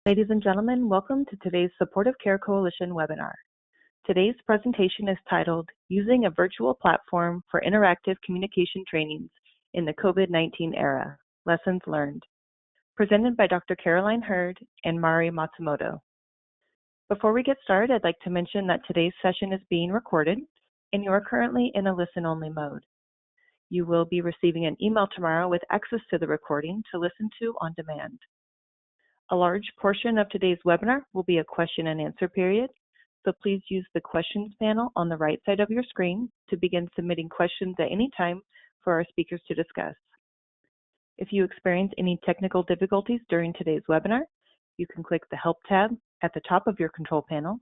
Ladies and gentlemen, welcome to today's Supportive Care Coalition webinar. Today's presentation is titled, Using a Virtual Platform for Interactive Communication Trainings in the COVID-19 Era, Lessons Learned, presented by Dr. Caroline Hurd and Mari Matsumoto. Before we get started, I'd like to mention that today's session is being recorded and you are currently in a listen-only mode. You will be receiving an email tomorrow with access to the recording to listen to on demand. A large portion of today's webinar will be a question and answer period, so please use the questions panel on the right side of your screen to begin submitting questions at any time for our speakers to discuss. If you experience any technical difficulties during today's webinar, you can click the Help tab at the top of your control panel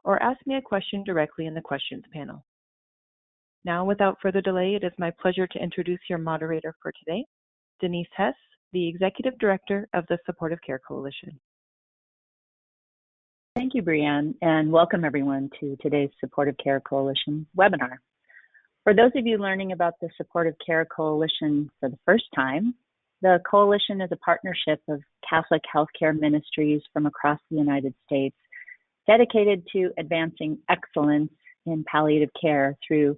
or ask me a question directly in the questions panel. Now, without further delay, it is my pleasure to introduce your moderator for today, Denise Hess, the Executive Director of the Supportive Care Coalition. Thank you, Brianne, and welcome everyone to today's Supportive Care Coalition webinar. For those of you learning about the Supportive Care Coalition for the first time, the coalition is a partnership of Catholic healthcare ministries from across the United States dedicated to advancing excellence in palliative care through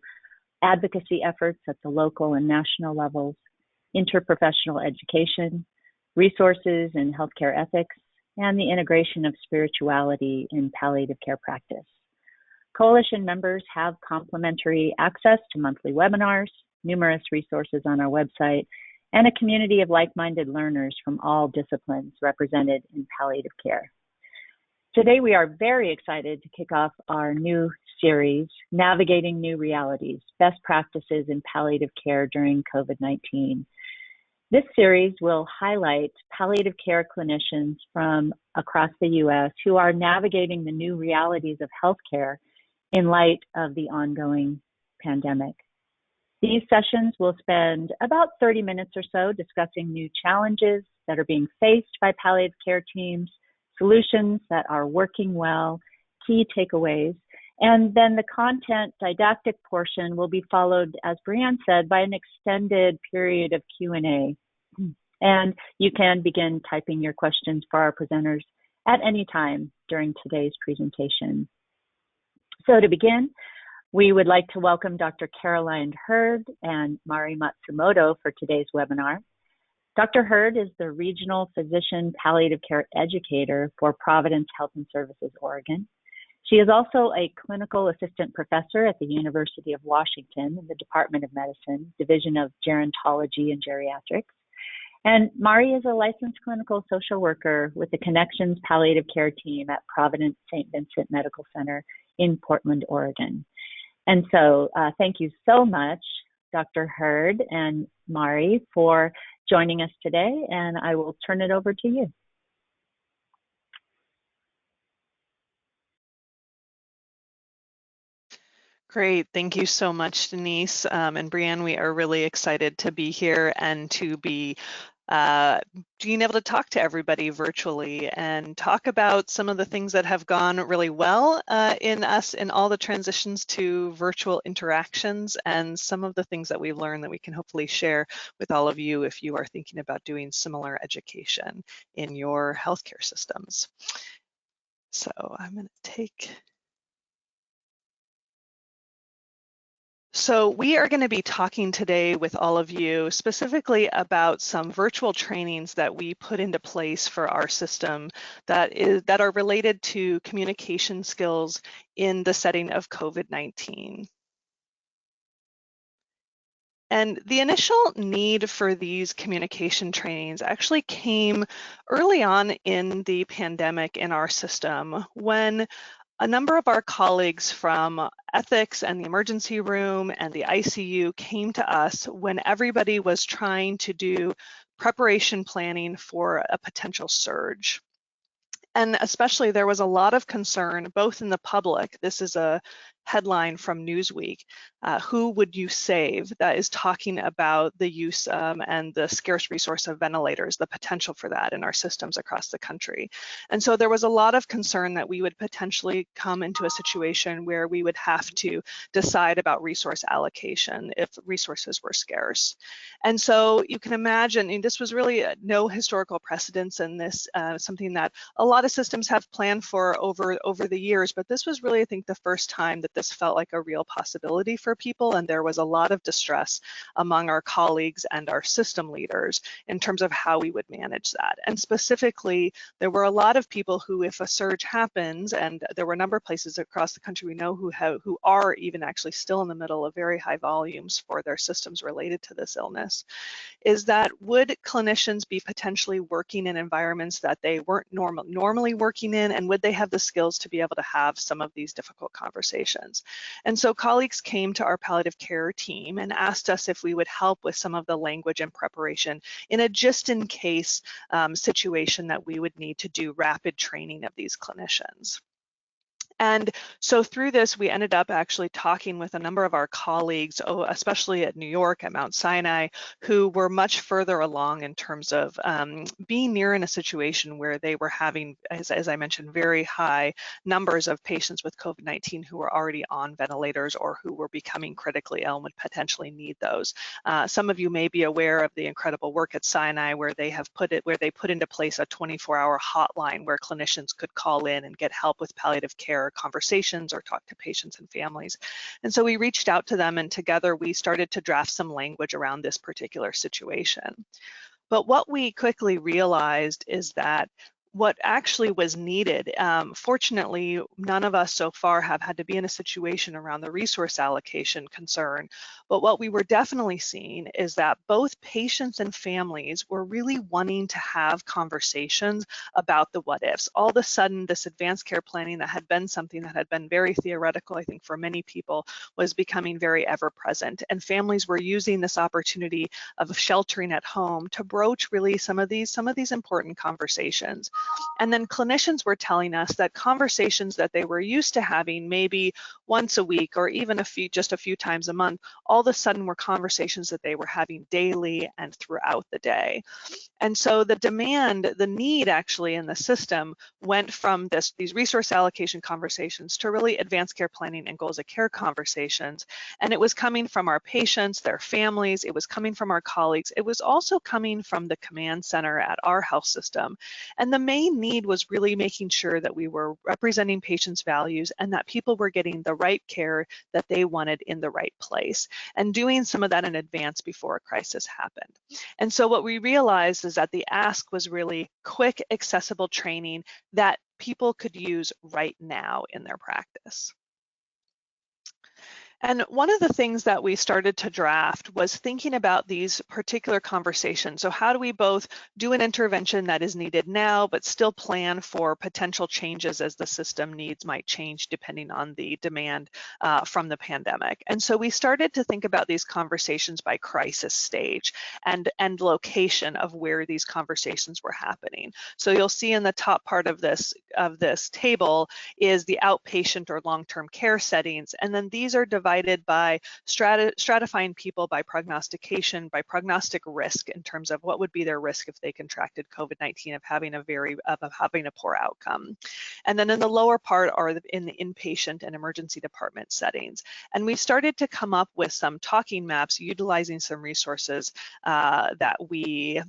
advocacy efforts at the local and national levels, interprofessional education, resources in healthcare ethics, and the integration of spirituality in palliative care practice. Coalition members have complimentary access to monthly webinars, numerous resources on our website, and a community of like-minded learners from all disciplines represented in palliative care. Today, we are very excited to kick off our new series, Navigating New Realities, Best Practices in Palliative Care During COVID-19. This series will highlight palliative care clinicians from across the U.S. who are navigating the new realities of healthcare in light of the ongoing pandemic. These sessions will spend about 30 minutes or so discussing new challenges that are being faced by palliative care teams, solutions that are working well, key takeaways, and then the content didactic portion will be followed, as Brianne said, by an extended period of Q&A. And you can begin typing your questions for our presenters at any time during today's presentation. So to begin, we would like to welcome Dr. Caroline Hurd and Mari Matsumoto for today's webinar. Dr. Hurd is the Regional Physician Palliative Care Educator for Providence Health and Services, Oregon. She is also a clinical assistant professor at the University of Washington in the Department of Medicine, Division of Gerontology and Geriatrics. And Mari is a licensed clinical social worker with the Connections Palliative Care Team at Providence St. Vincent Medical Center in Portland, Oregon. And so thank you so much, Dr. Hurd and Mari, for joining us today, and I will turn it over to you. Great. Thank you so much, Denise. And Brianne, we are really excited to be here and to be being able to talk to everybody virtually and talk about some of the things that have gone really well in all the transitions to virtual interactions and some of the things that we've learned that we can hopefully share with all of you if you are thinking about doing similar education in your healthcare systems. So I'm going to take... So we are going to be talking today with all of you specifically about some virtual trainings that we put into place for our system that are related to communication skills in the setting of COVID-19. And the initial need for these communication trainings actually came early on in the pandemic in our system when a number of our colleagues from ethics and the emergency room and the ICU came to us when everybody was trying to do preparation planning for a potential surge. And especially there was a lot of concern, both in the public, this is a headline from Newsweek, "Who Would You Save?" that is talking about the use and the scarce resource of ventilators, the potential for that in our systems across the country. And so there was a lot of concern that we would potentially come into a situation where we would have to decide about resource allocation if resources were scarce. And so you can imagine, and this was really no historical precedence in this, something that a lot of systems have planned for over the years, but this was really, I think, the first time that this felt like a real possibility for people, and there was a lot of distress among our colleagues and our system leaders in terms of how we would manage that. And specifically, there were a lot of people who, if a surge happens, and there were a number of places across the country we know who are even actually still in the middle of very high volumes for their systems related to this illness, is that would clinicians be potentially working in environments that they weren't normally working in, and would they have the skills to be able to have some of these difficult conversations? And so colleagues came to our palliative care team and asked us if we would help with some of the language and preparation in a just-in-case situation that we would need to do rapid training of these clinicians. And so through this, we ended up actually talking with a number of our colleagues, especially at New York, at Mount Sinai, who were much further along in terms of being near in a situation where they were having, as I mentioned, very high numbers of patients with COVID-19 who were already on ventilators or who were becoming critically ill and would potentially need those. Some of you may be aware of the incredible work at Sinai where they put into place a 24-hour hotline where clinicians could call in and get help with palliative care conversations or talk to patients and families. And so we reached out to them, and together we started to draft some language around this particular situation. But what we quickly realized is that what actually was needed, fortunately, none of us so far have had to be in a situation around the resource allocation concern, but what we were definitely seeing is that both patients and families were really wanting to have conversations about the what ifs. All of a sudden, this advanced care planning that had been something that had been very theoretical, I think, for many people, was becoming very ever present, and families were using this opportunity of sheltering at home to broach really some of these important conversations. And then clinicians were telling us that conversations that they were used to having maybe once a week or even just a few times a month, all of a sudden were conversations that they were having daily and throughout the day. And so the need actually in the system went from these resource allocation conversations to really advanced care planning and goals of care conversations. And it was coming from our patients, their families, it was coming from our colleagues, it was also coming from the command center at our health system. And the main need was really making sure that we were representing patients' values and that people were getting the right care that they wanted in the right place, and doing some of that in advance before a crisis happened. And so what we realized is that the ask was really quick, accessible training that people could use right now in their practice. And one of the things that we started to draft was thinking about these particular conversations. So how do we both do an intervention that is needed now, but still plan for potential changes as the system needs might change depending on the demand from the pandemic? And so we started to think about these conversations by crisis stage and location of where these conversations were happening. So you'll see in the top part of this table is the outpatient or long-term care settings, and then these are divided by stratifying people by prognostication, by prognostic risk in terms of what would be their risk if they contracted COVID-19 of having a poor outcome. And then in the lower part are in the inpatient and emergency department settings. And we started to come up with some talking maps utilizing some resources that we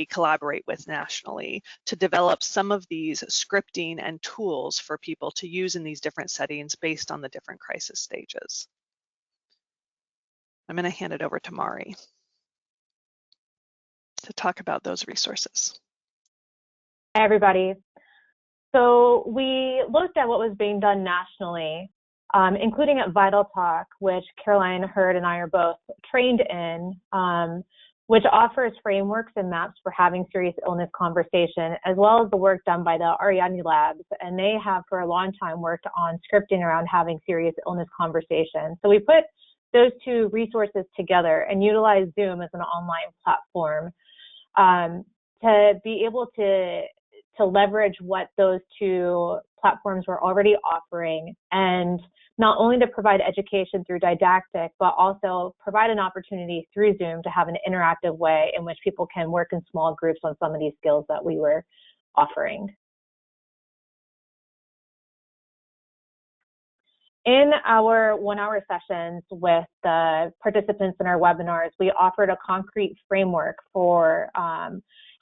collaborate with nationally to develop some of these scripting and tools for people to use in these different settings based on the different crisis stages. I'm going to hand it over to Mari to talk about those resources. Hi, everybody. So we looked at what was being done nationally, including at Vital Talk, which Caroline, Hurd, and I are both trained in, which offers frameworks and maps for having serious illness conversation, as well as the work done by the Ariadne Labs. And they have for a long time worked on scripting around having serious illness conversation. So we put those two resources together and utilize Zoom as an online platform to be able to leverage what those two platforms were already offering and not only to provide education through didactic, but also provide an opportunity through Zoom to have an interactive way in which people can work in small groups on some of these skills that we were offering. In our 1-hour sessions with the participants in our webinars, we offered a concrete framework for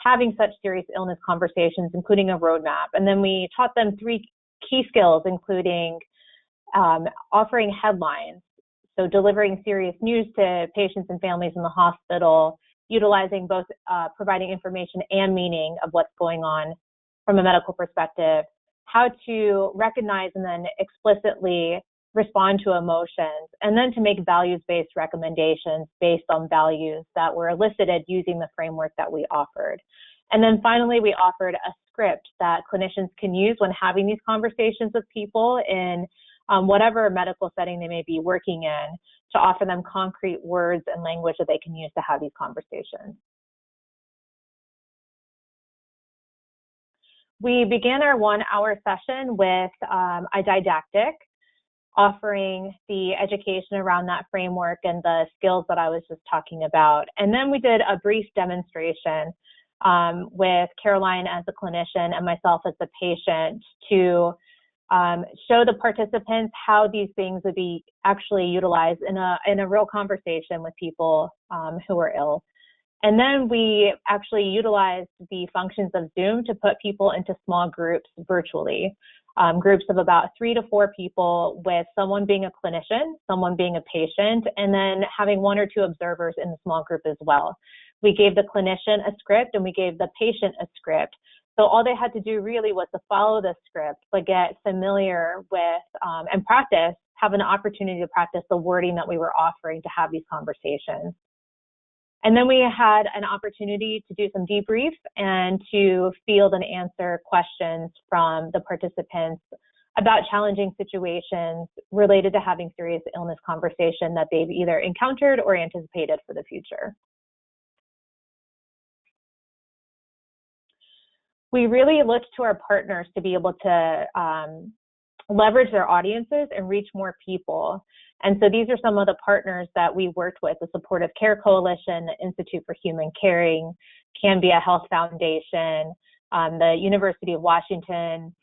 having such serious illness conversations, including a roadmap. And then we taught them 3 key skills, including offering headlines, so delivering serious news to patients and families in the hospital, utilizing both providing information and meaning of what's going on from a medical perspective, how to recognize and then explicitly respond to emotions, and then to make values-based recommendations based on values that were elicited using the framework that we offered. And then finally, we offered a script that clinicians can use when having these conversations with people in whatever medical setting they may be working in, to offer them concrete words and language that they can use to have these conversations. We began our 1-hour session with a didactic, offering the education around that framework and the skills that I was just talking about. And then we did a brief demonstration with Caroline as a clinician and myself as the patient to show the participants how these things would be actually utilized in a real conversation with people who are ill. And then we actually utilized the functions of Zoom to put people into small groups virtually, groups of about 3 to 4 people, with someone being a clinician, someone being a patient, and then having 1 or 2 observers in the small group as well. We gave the clinician a script and we gave the patient a script. So all they had to do really was to follow the script, but get familiar with and practice, have an opportunity to practice the wording that we were offering to have these conversations. And then we had an opportunity to do some debrief and to field and answer questions from the participants about challenging situations related to having serious illness conversation that they've either encountered or anticipated for the future. We really looked to our partners to be able to leverage their audiences and reach more people. And so these are some of the partners that we worked with: the Supportive Care Coalition, the Institute for Human Caring, Cambia Health Foundation, the University of Washington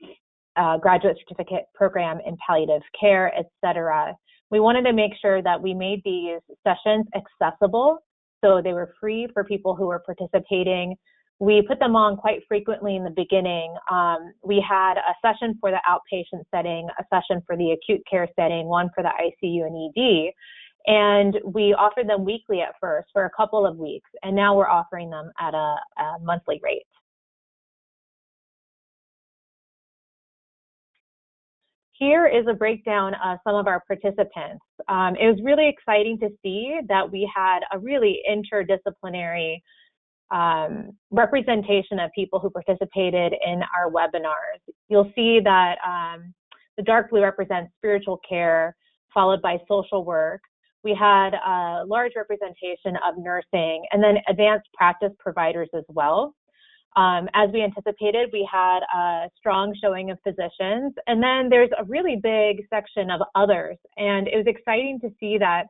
Graduate Certificate Program in Palliative Care, etc. We wanted to make sure that we made these sessions accessible, so they were free for people who were participating. We put them on quite frequently in the beginning. We had a session for the outpatient setting, a session for the acute care setting, one for the ICU and ED, and we offered them weekly at first for a couple of weeks, and now we're offering them at a monthly rate. Here is a breakdown of some of our participants. It was really exciting to see that we had a really interdisciplinary representation of people who participated in our webinars. You'll see that the dark blue represents spiritual care, followed by social work. We had a large representation of nursing, and then advanced practice providers as well. As we anticipated, we had a strong showing of physicians, and then there's a really big section of others. And it was exciting to see that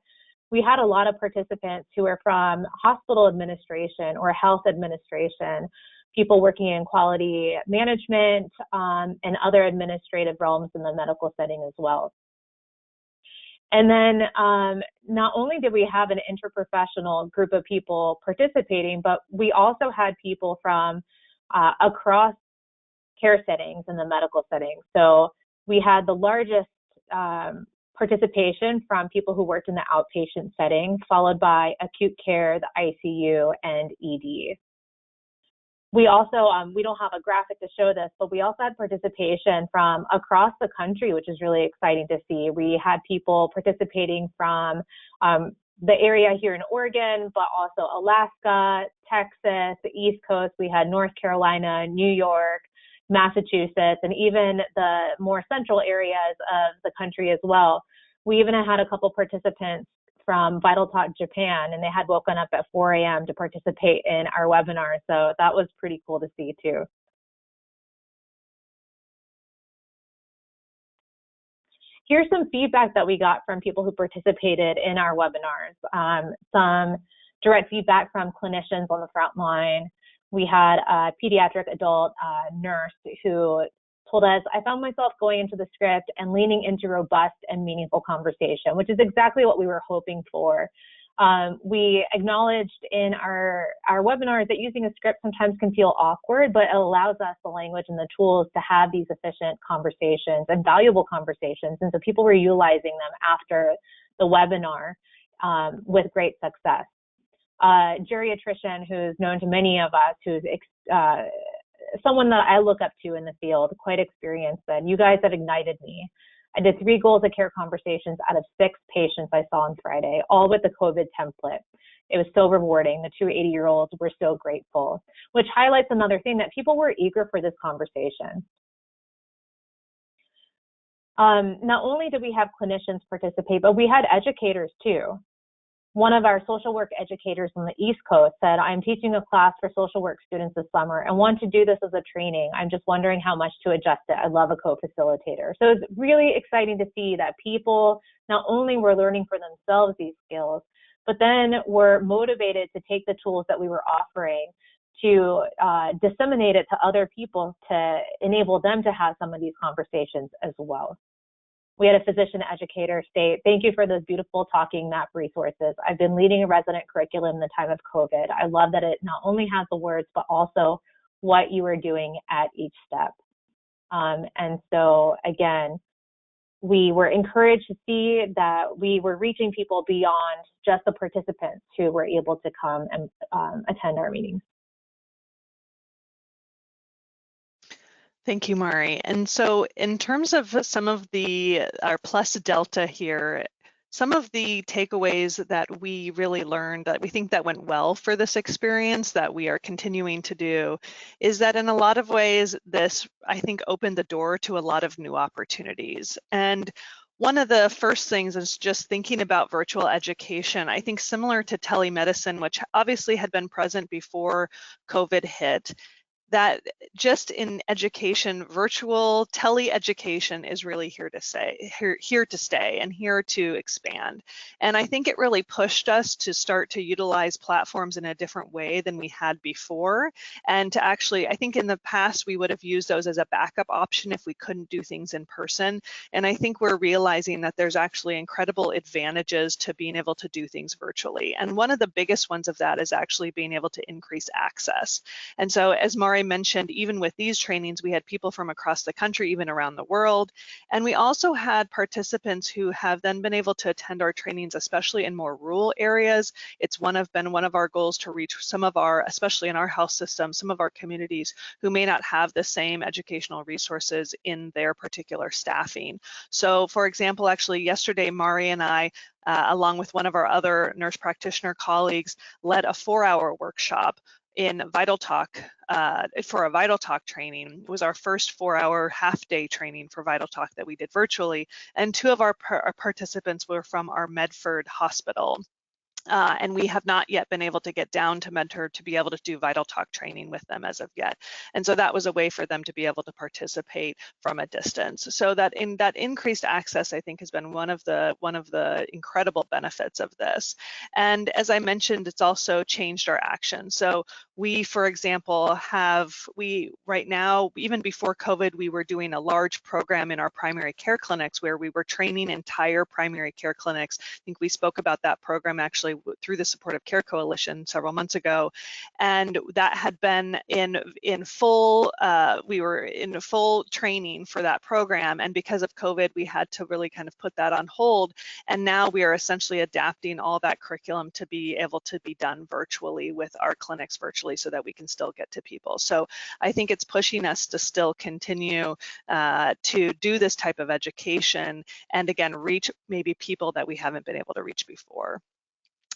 we had a lot of participants who are from hospital administration or health administration, people working in quality management, and other administrative realms in the medical setting as well. And then not only did we have an interprofessional group of people participating, but we also had people from across care settings in the medical setting. So we had the largest participation from people who worked in the outpatient setting, followed by acute care, the ICU, and ED. We also, we don't have a graphic to show this, but we also had participation from across the country, which is really exciting to see. We had people participating from the area here in Oregon, but also Alaska, Texas, the East Coast. We had North Carolina, New York, Massachusetts, and even the more central areas of the country as well. We even had a couple participants from Vital Talk Japan, and they had woken up at 4 a.m. to participate in our webinar. So that was pretty cool to see too. here's some feedback that we got from people who participated in our webinars. Some direct feedback from clinicians on the front line. We had a pediatric adult nurse who told us, I found myself going into the script and leaning into robust and meaningful conversation, which is exactly what we were hoping for. We acknowledged in our webinars that using a script sometimes can feel awkward, but it allows us the language and the tools to have these efficient conversations and valuable conversations. And so people were utilizing them after the webinar with great success. Geriatrician, who's known to many of us, who's someone that I look up to in the field, quite experienced, and you guys have ignited me. I did 3 goals of care conversations out of 6 patients I saw on Friday, all with the COVID template. It was so rewarding. The 2 80-year-olds were so grateful, which highlights another thing, that people were eager for this conversation. Not only did we have clinicians participate, but we had educators too. One of our social work educators on the East Coast said, I'm teaching a class for social work students this summer and want to do this as a training. I'm just wondering how much to adjust it. I love a co-facilitator. So it's really exciting to see that people not only were learning for themselves these skills, but then were motivated to take the tools that we were offering to disseminate it to other people to enable them to have some of these conversations as well. We had a physician educator state, thank you for those beautiful talking map resources. I've been leading a resident curriculum in the time of COVID. I love that it not only has the words, but also what you are doing at each step. And so again, we were encouraged to see that we were reaching people beyond just the participants who were able to come and attend our meetings. Thank you, Mari. And so in terms of some of our plus delta here, some of the takeaways that we really learned that we think that went well for this experience that we are continuing to do is that in a lot of ways, this, I think, opened the door to a lot of new opportunities. And one of the first things is just thinking about virtual education. I think similar to telemedicine, which obviously had been present before COVID hit, that just in education, virtual tele-education is really here to stay and here to expand. And I think it really pushed us to start to utilize platforms in a different way than we had before. And to actually, I think in the past, we would have used those as a backup option if we couldn't do things in person. And I think we're realizing that there's actually incredible advantages to being able to do things virtually. And one of the biggest ones of that is actually being able to increase access. And so as Mari mentioned, even with these trainings, we had people from across the country, even around the world. And we also had participants who have then been able to attend our trainings, especially in more rural areas. It's been one of our goals to reach some of our, especially in our health system, some of our communities who may not have the same educational resources in their particular staffing. So for example, actually yesterday, Mari and I, along with one of our other nurse practitioner colleagues, led a 4-hour workshop in Vital Talk for a Vital Talk training. It was our first 4-hour half-day training for Vital Talk that we did virtually, and 2 of our participants were from our Medford hospital. And we have not yet been able to get down to Mentor to be able to do Vital Talk training with them as of yet. And so that was a way for them to be able to participate from a distance. So that increased access, I think, has been one of the incredible benefits of this. And as I mentioned, it's also changed our action. So we, for example, right now, even before COVID, we were doing a large program in our primary care clinics where we were training entire primary care clinics. I think we spoke about that program actually through the Supportive Care Coalition several months ago, and that had been in full. We were in full training for that program, and because of COVID, we had to really kind of put that on hold. And now we are essentially adapting all that curriculum to be able to be done virtually with our clinics virtually, so that we can still get to people. So I think it's pushing us to still continue to do this type of education, and again, reach maybe people that we haven't been able to reach before.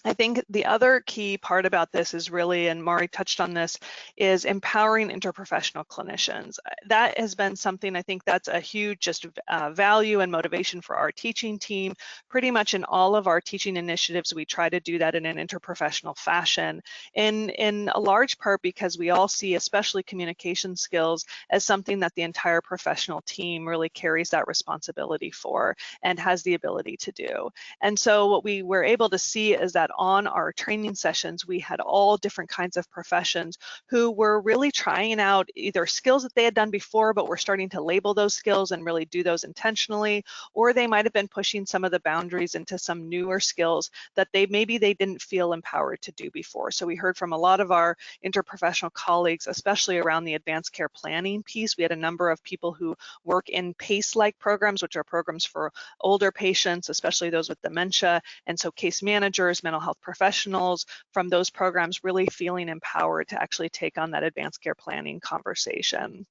I think the other key part about this is really, and Mari touched on this, is empowering interprofessional clinicians. That has been something, I think that's a huge just value and motivation for our teaching team. Pretty much in all of our teaching initiatives, we try to do that in an interprofessional fashion, in a large part because we all see, especially communication skills, as something that the entire professional team really carries that responsibility for and has the ability to do. And so what we were able to see is that on our training sessions, we had all different kinds of professions who were really trying out either skills that they had done before, but were starting to label those skills and really do those intentionally, or they might have been pushing some of the boundaries into some newer skills that maybe they didn't feel empowered to do before. So we heard from a lot of our interprofessional colleagues, especially around the advanced care planning piece. We had a number of people who work in PACE-like programs, which are programs for older patients, especially those with dementia, and so case managers, mental health professionals from those programs really feeling empowered to actually take on that advanced care planning conversation.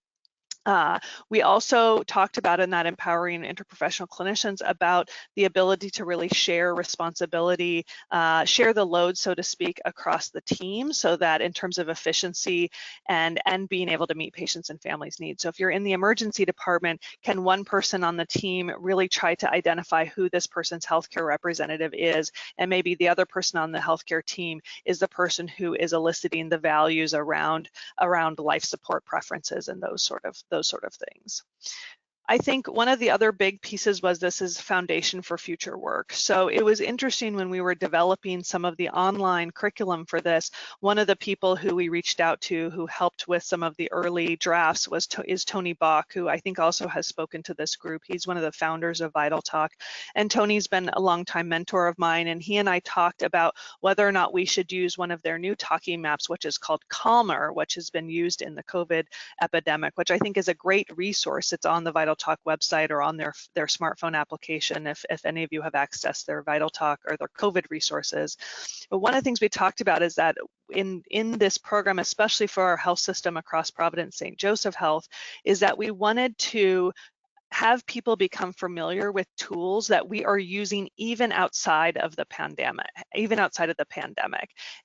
We also talked about in that empowering interprofessional clinicians about the ability to really share responsibility, share the load, so to speak, across the team, so that in terms of efficiency and being able to meet patients and families' needs. So if you're in the emergency department, can one person on the team really try to identify who this person's healthcare representative is, and maybe the other person on the healthcare team is the person who is eliciting the values around life support preferences and those sort of things. I think one of the other big pieces was this is foundation for future work. So it was interesting when we were developing some of the online curriculum for this, one of the people who we reached out to who helped with some of the early drafts is Tony Bach, who I think also has spoken to this group. He's one of the founders of Vital Talk, and Tony's been a longtime mentor of mine, and he and I talked about whether or not we should use one of their new talking maps, which is called Calmer, which has been used in the COVID epidemic, which I think is a great resource. It's on the Vital Talk website or on their smartphone application if any of you have accessed their Vital Talk or their COVID resources. But one of the things we talked about is that in this program, especially for our health system across Providence St. Joseph Health, is that we wanted to have people become familiar with tools that we are using even outside of the pandemic,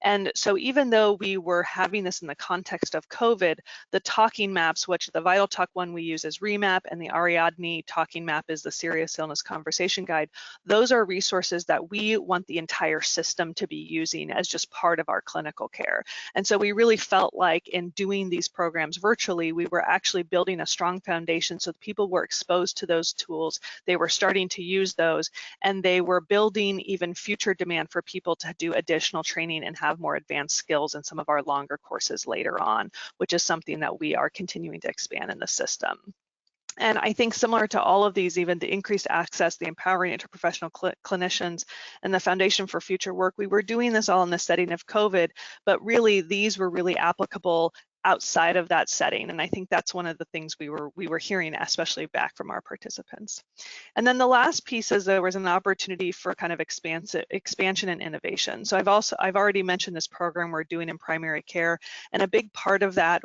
And so even though we were having this in the context of COVID, the talking maps, which the Vital Talk one we use is Remap, and the Ariadne talking map is the Serious Illness Conversation Guide, those are resources that we want the entire system to be using as just part of our clinical care. And so we really felt like in doing these programs virtually, we were actually building a strong foundation so that people were exposed to those tools, they were starting to use those, and they were building even future demand for people to do additional training and have more advanced skills in some of our longer courses later on, which is something that we are continuing to expand in the system. And I think similar to all of these, even the increased access, the empowering interprofessional clinicians, and the foundation for future work, we were doing this all in the setting of COVID, but really these were really applicable outside of that setting. And I think that's one of the things we were hearing, especially back from our participants. And then the last piece is there was an opportunity for kind of expansion and innovation. So I've already mentioned this program we're doing in primary care, and a big part of that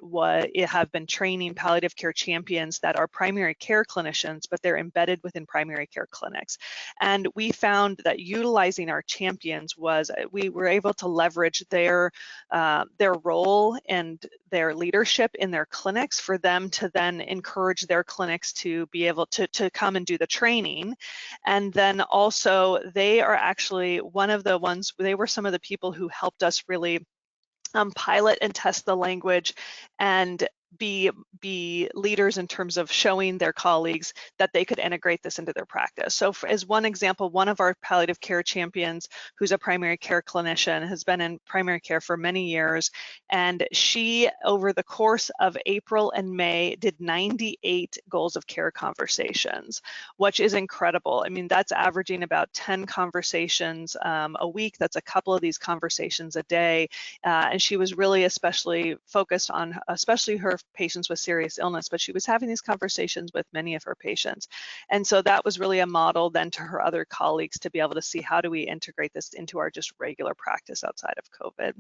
have been training palliative care champions that are primary care clinicians, but they're embedded within primary care clinics. And we found that utilizing our champions we were able to leverage their role and their leadership in their clinics for them to then encourage their clinics to be able to come and do the training. And then also they are actually they were some of the people who helped us really pilot and test the language and be leaders in terms of showing their colleagues that they could integrate this into their practice. So as one example, one of our palliative care champions, who's a primary care clinician, has been in primary care for many years, and she, over the course of April and May, did 98 goals of care conversations, which is incredible. I mean, that's averaging about 10 conversations a week. That's a couple of these conversations a day. And she was really especially focused on, especially her other patients with serious illness, but she was having these conversations with many of her patients. And so that was really a model then to her other colleagues to be able to see how do we integrate this into our just regular practice outside of COVID.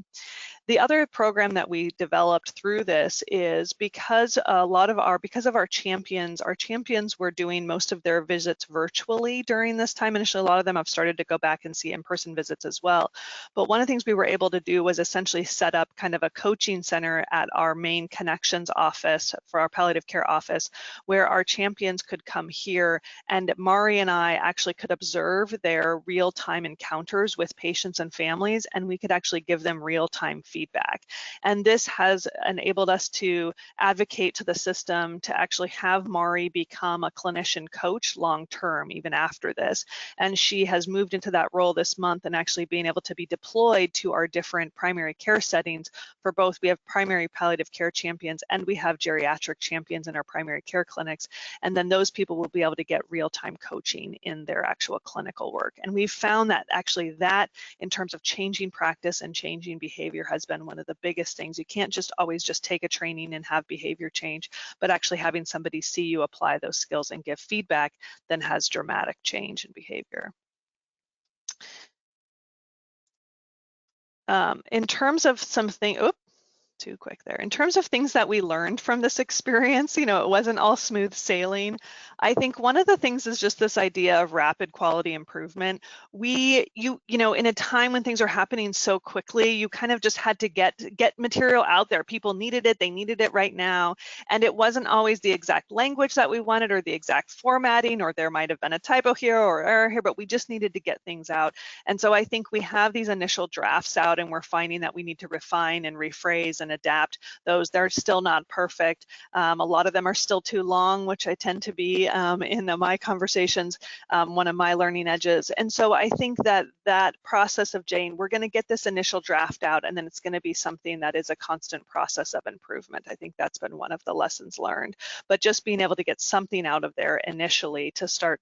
The other program that we developed through this is because of our champions were doing most of their visits virtually during this time. Initially, a lot of them have started to go back and see in-person visits as well. But one of the things we were able to do was essentially set up kind of a coaching center at our main connections office for our palliative care office, where our champions could come here, and Mari and I actually could observe their real-time encounters with patients and families, and we could actually give them real-time feedback. And this has enabled us to advocate to the system to actually have Mari become a clinician coach long-term, even after this. And she has moved into that role this month and actually being able to be deployed to our different primary care settings for both. We have primary palliative care champions and we have geriatric champions in our primary care clinics. And then those people will be able to get real-time coaching in their actual clinical work. And we've found that actually that in terms of changing practice and changing behavior has been one of the biggest things. You can't just always just take a training and have behavior change, but actually having somebody see you apply those skills and give feedback then has dramatic change in behavior. In terms of something, too quick there. In terms of things that we learned from this experience, it wasn't all smooth sailing. I think one of the things is just this idea of rapid quality improvement. In a time when things are happening so quickly, you kind of just had to get material out there. People needed it, they needed it right now. And it wasn't always the exact language that we wanted or the exact formatting, or there might have been a typo here or error here, but we just needed to get things out. And so I think we have these initial drafts out and we're finding that we need to refine and rephrase and adapt those. They're still not perfect. A lot of them are still too long, which I tend to be in my conversations, one of my learning edges. And so I think that process of Jane, we're going to get this initial draft out, and then it's going to be something that is a constant process of improvement. I think that's been one of the lessons learned. But just being able to get something out of there initially to start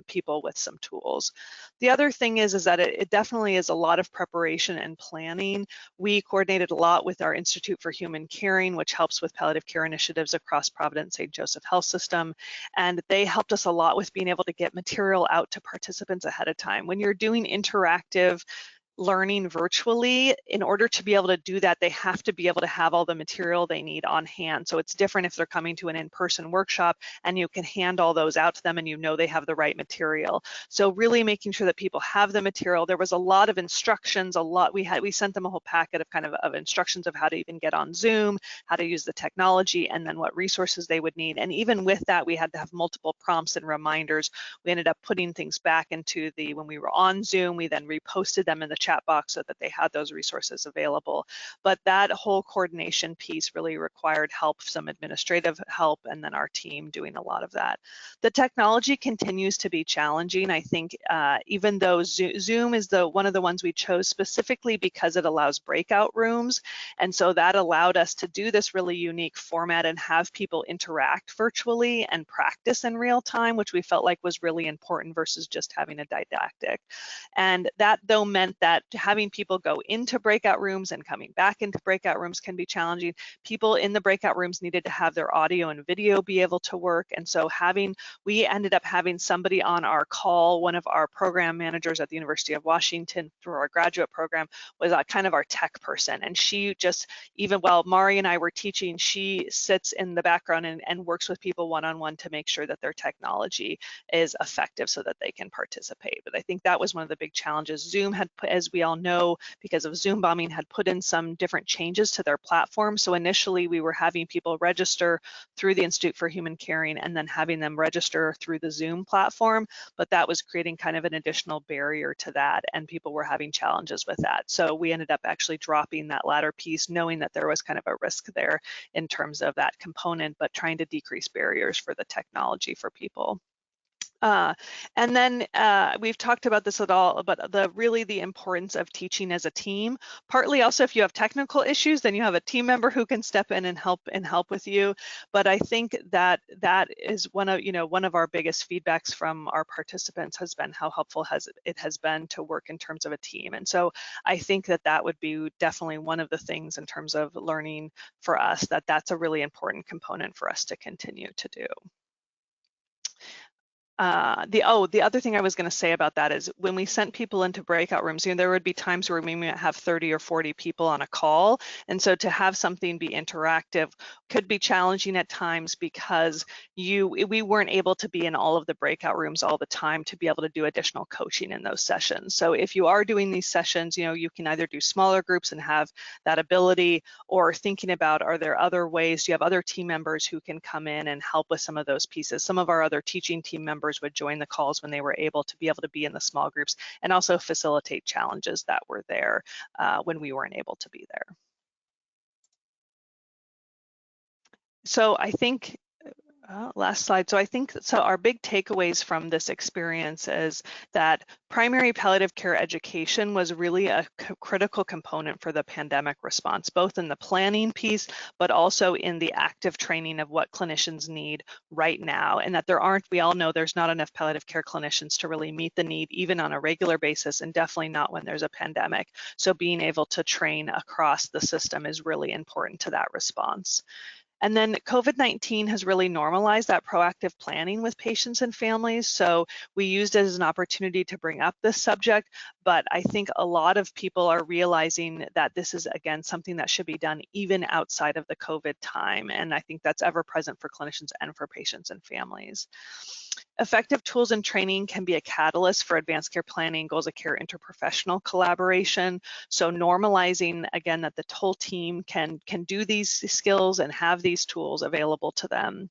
people with some tools. The other thing is that it definitely is a lot of preparation and planning. We coordinated a lot with our Institute for Human Caring, which helps with palliative care initiatives across Providence St. Joseph Health System. And they helped us a lot with being able to get material out to participants ahead of time. When you're doing interactive learning virtually, in order to be able to do that, they have to be able to have all the material they need on hand. So it's different if they're coming to an in-person workshop and you can hand all those out to them and they have the right material. So really making sure that people have the material. There was a lot of instructions, we sent them a whole packet of instructions of how to even get on Zoom, how to use the technology, and then what resources they would need. And even with that, we had to have multiple prompts and reminders. We ended up putting things back into when we were on Zoom, we then reposted them in the chat box so that they had those resources available. But that whole coordination piece really required help, some administrative help, and then our team doing a lot of that. The technology continues to be challenging. I think even though Zoom is one of the ones we chose specifically because it allows breakout rooms, and so that allowed us to do this really unique format and have people interact virtually and practice in real time, which we felt like was really important versus just having a didactic. And that though meant that having people go into breakout rooms and coming back into breakout rooms can be challenging. People in the breakout rooms needed to have their audio and video be able to work. And so we ended up having somebody on our call, one of our program managers at the University of Washington through our graduate program was kind of our tech person. And she just, even while Mari and I were teaching, she sits in the background and works with people one-on-one to make sure that their technology is effective so that they can participate. But I think that was one of the big challenges. Zoom had put, as we all know, because of Zoom bombing, had put in some different changes to their platform. So initially we were having people register through the Institute for Human Caring and then having them register through the Zoom platform, but that was creating kind of an additional barrier to that, and people were having challenges with that. So we ended up actually dropping that latter piece, knowing that there was kind of a risk there in terms of that component, but trying to decrease barriers for the technology for people. And then we've talked about this at all, but the importance of teaching as a team. Partly also, if you have technical issues, then you have a team member who can step in and help with you. But I think that is one of our biggest feedbacks from our participants has been how helpful it has been to work in terms of a team. And so I think that would be definitely one of the things in terms of learning for us, that's a really important component for us to continue to do. The other thing I was going to say about that is when we sent people into breakout rooms, there would be times where we might have 30 or 40 people on a call. And so to have something be interactive could be challenging at times because we weren't able to be in all of the breakout rooms all the time to be able to do additional coaching in those sessions. So if you are doing these sessions, you can either do smaller groups and have that ability, or thinking about, are there other ways? Do you have other team members who can come in and help with some of those pieces? Some of our other teaching team members would join the calls when they were able to be in the small groups and also facilitate challenges that were there when we weren't able to be there. So I think last slide. So I think our big takeaways from this experience is that primary palliative care education was really a critical component for the pandemic response, both in the planning piece, but also in the active training of what clinicians need right now. And that we all know there's not enough palliative care clinicians to really meet the need, even on a regular basis, and definitely not when there's a pandemic. So being able to train across the system is really important to that response. And then COVID-19 has really normalized that proactive planning with patients and families. So we used it as an opportunity to bring up this subject, but I think a lot of people are realizing that this is, again, something that should be done even outside of the COVID time. And I think that's ever present for clinicians and for patients and families. Effective tools and training can be a catalyst for advanced care planning, goals of care interprofessional collaboration. So normalizing, again, that the whole team can do these skills and have these tools available to them.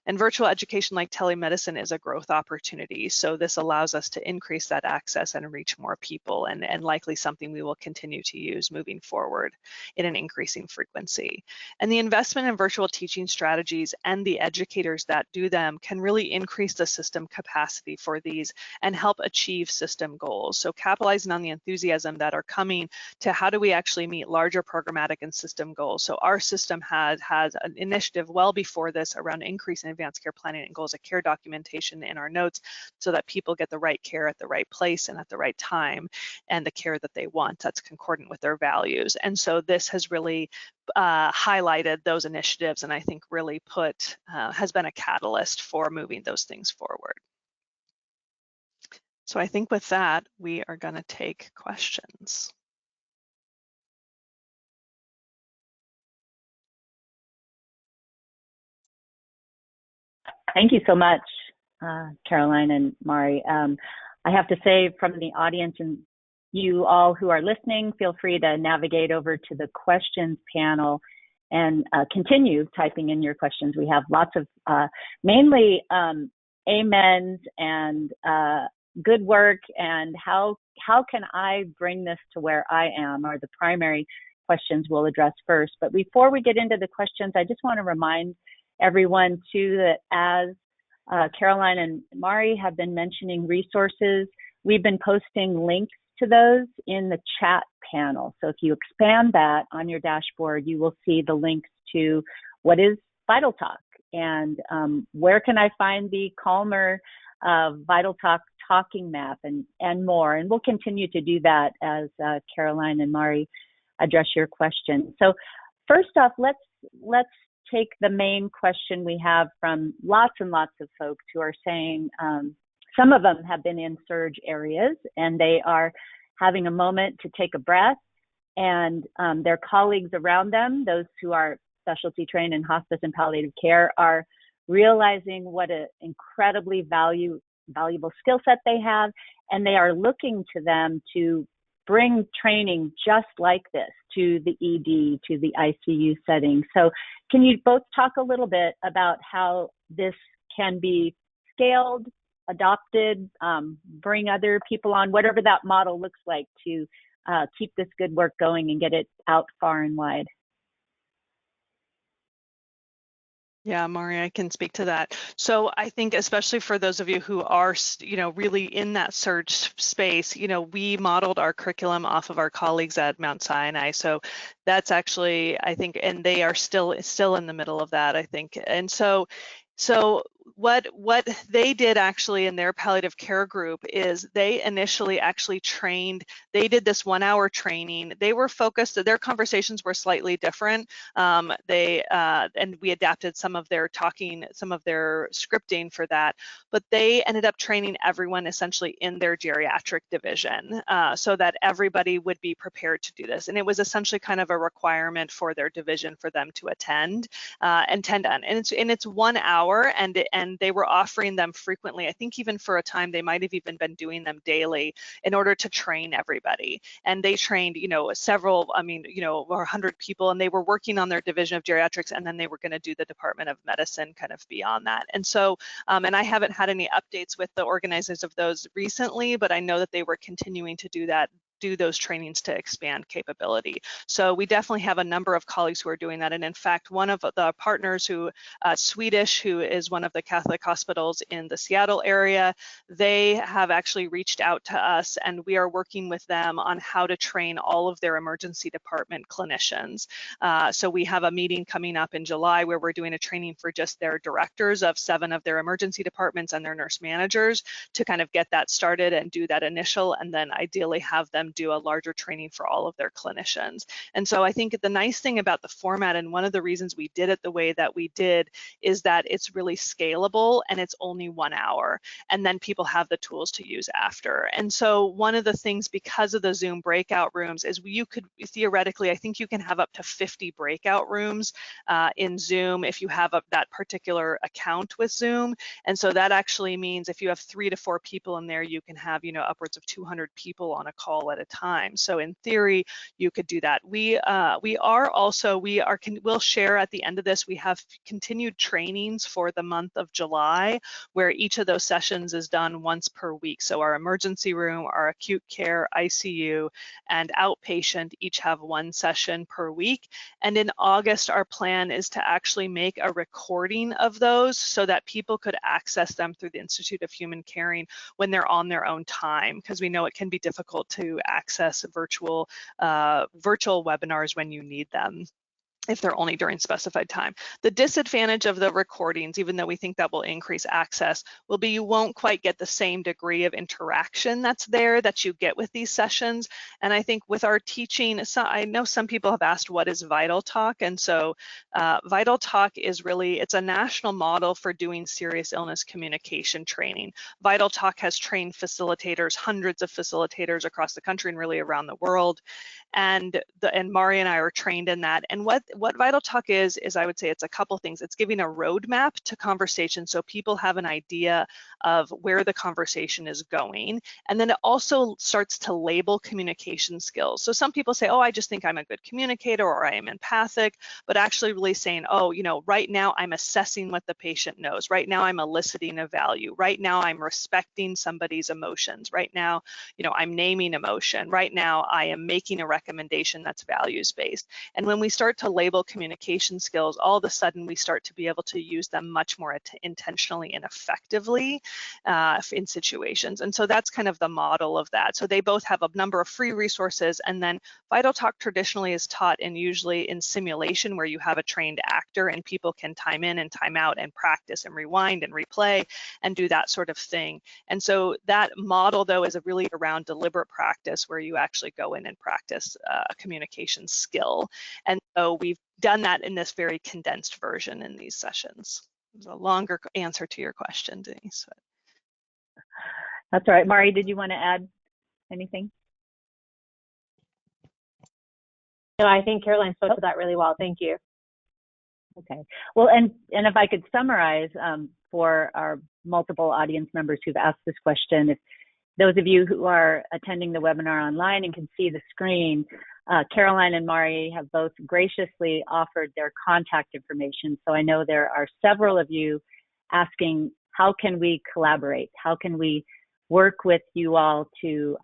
And virtual education like telemedicine is a growth opportunity. So this allows us to increase that access and reach more people, and likely something we will continue to use moving forward in an increasing frequency. And the investment in virtual teaching strategies and the educators that do them can really increase the system capacity for these and help achieve system goals. So capitalizing on the enthusiasm that are coming to how do we actually meet larger programmatic and system goals. So our system has an initiative well before this around increasing advanced care planning and goals of care documentation in our notes so that people get the right care at the right place and at the right time and the care that they want that's concordant with their values. And so this has really highlighted those initiatives, and I think really has been a catalyst for moving those things forward. So I think with that, we are going to take questions. Thank you so much, Caroline and Mari. I have to say from the audience and you all who are listening, feel free to navigate over to the questions panel and continue typing in your questions. We have lots of mainly amens and good work and how can I bring this to where I am are the primary questions we'll address first. But before we get into the questions, I just want to remind everyone too that as Caroline and Mari have been mentioning resources, we've been posting links to those in the chat panel. So if you expand that on your dashboard, you will see the links to what is Vital Talk and where can I find the Calmer Vital Talk talking map and more. And we'll continue to do that as Caroline and Mari address your questions. So first off, let's take the main question we have from lots and lots of folks who are saying some of them have been in surge areas and they are having a moment to take a breath, and their colleagues around them, those who are specialty trained in hospice and palliative care, are realizing what an incredibly valuable skill set they have, and they are looking to them to bring training just like this to the ED, to the ICU setting. So can you both talk a little bit about how this can be scaled, adopted, bring other people on, whatever that model looks like to keep this good work going and get it out far and wide? Yeah, Mari, I can speak to that. So I think especially for those of you who are, really in that search space, we modeled our curriculum off of our colleagues at Mount Sinai. So that's actually, I think, and they are still in the middle of that, I think. And so what they did actually in their palliative care group is they initially actually trained, they did this 1 hour training. They were focused, their conversations were slightly different. And we adapted some of their talking, some of their scripting for that, but they ended up training everyone essentially in their geriatric division so that everybody would be prepared to do this. And it was essentially kind of a requirement for their division for them to attend and tend on. And it's 1 hour, and they were offering them frequently. I think even for a time they might have even been doing them daily in order to train everybody. And they trained, several, over 100 people, and they were working on their division of geriatrics, and then they were going to do the Department of Medicine kind of beyond that. And so, and I haven't had any updates with the organizers of those recently, but I know that they were continuing to do those trainings to expand capability. So we definitely have a number of colleagues who are doing that. And in fact, one of the partners Swedish, who is one of the Catholic hospitals in the Seattle area, they have actually reached out to us, and we are working with them on how to train all of their emergency department clinicians. So we have a meeting coming up in July where we're doing a training for just their directors of 7 of their emergency departments and their nurse managers to kind of get that started and do that initial, and then ideally have them do a larger training for all of their clinicians. And so I think the nice thing about the format, and one of the reasons we did it the way that we did, is that it's really scalable and it's only 1 hour, and then people have the tools to use after. And so one of the things, because of the Zoom breakout rooms, is you could theoretically, I think you can have up to 50 breakout rooms in Zoom if you have that particular account with Zoom. And so that actually means if you have 3 to 4 people in there, you can have upwards of 200 people on a call at a time. So in theory, you could do that. We'll share at the end of this, we have continued trainings for the month of July, where each of those sessions is done once per week. So our emergency room, our acute care, ICU, and outpatient each have 1 session per week. And in August, our plan is to actually make a recording of those so that people could access them through the Institute of Human Caring when they're on their own time, because we know it can be difficult to access virtual webinars when you need them, if they're only during specified time. The disadvantage of the recordings, even though we think that will increase access, will be you won't quite get the same degree of interaction that's there that you get with these sessions. And I think with our teaching, I know some people have asked, what is Vital Talk? And so Vital Talk is really, it's a national model for doing serious illness communication training. Vital Talk has trained facilitators, hundreds of facilitators across the country and really around the world. And Mari and I are trained in that. And what Vital Talk is I would say it's a couple things. It's giving a roadmap to conversation so people have an idea of where the conversation is going. And then it also starts to label communication skills. So some people say, oh, I just think I'm a good communicator, or I am empathic, but actually really saying, oh, right now I'm assessing what the patient knows. Right now I'm eliciting a value. Right now I'm respecting somebody's emotions. Right now, I'm naming emotion. Right now I am making a recommendation that's values-based. And when we start to label communication skills, all of a sudden we start to be able to use them much more intentionally and effectively in situations. And so that's kind of the model of that. So they both have a number of free resources, and then Vital Talk traditionally is taught usually in simulation, where you have a trained actor and people can time in and time out and practice and rewind and replay and do that sort of thing. And so that model, though, is really around deliberate practice, where you actually go in and practice a communication skill. And so we've done that in this very condensed version in these sessions. It was a longer answer to your question, Denise. That's all right. Mari, did you want to add anything? No, I think Caroline spoke to that really well. Thank you. Okay. Well, and if I could summarize for our multiple audience members who've asked this question, if those of you who are attending the webinar online and can see the screen, Caroline and Mari have both graciously offered their contact information. So I know there are several of you asking, how can we collaborate? How can we work with you all to,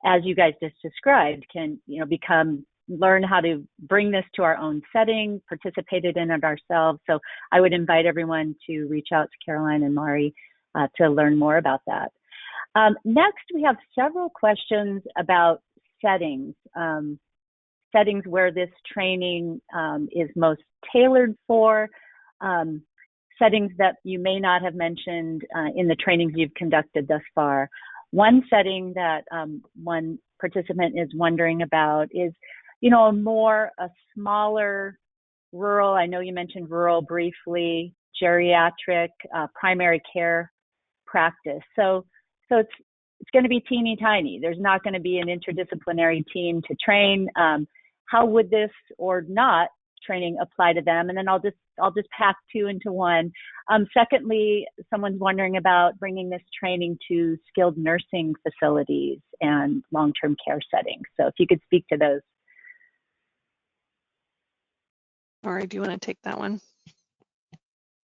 as you guys just described, can become learn how to bring this to our own setting, participated in it ourselves. So I would invite everyone to reach out to Caroline and Mari to learn more about that. Next, we have several questions about settings, settings where this training is most tailored for, settings that you may not have mentioned in the trainings you've conducted thus far. One setting that one participant is wondering about is, a smaller rural, I know you mentioned rural briefly, geriatric, primary care practice. So it's going to be teeny tiny. There's not going to be an interdisciplinary team to train. How would this or not training apply to them? And then I'll just pack two into one. Secondly, someone's wondering about bringing this training to skilled nursing facilities and long-term care settings. So if you could speak to those. Mari, do you want to take that one?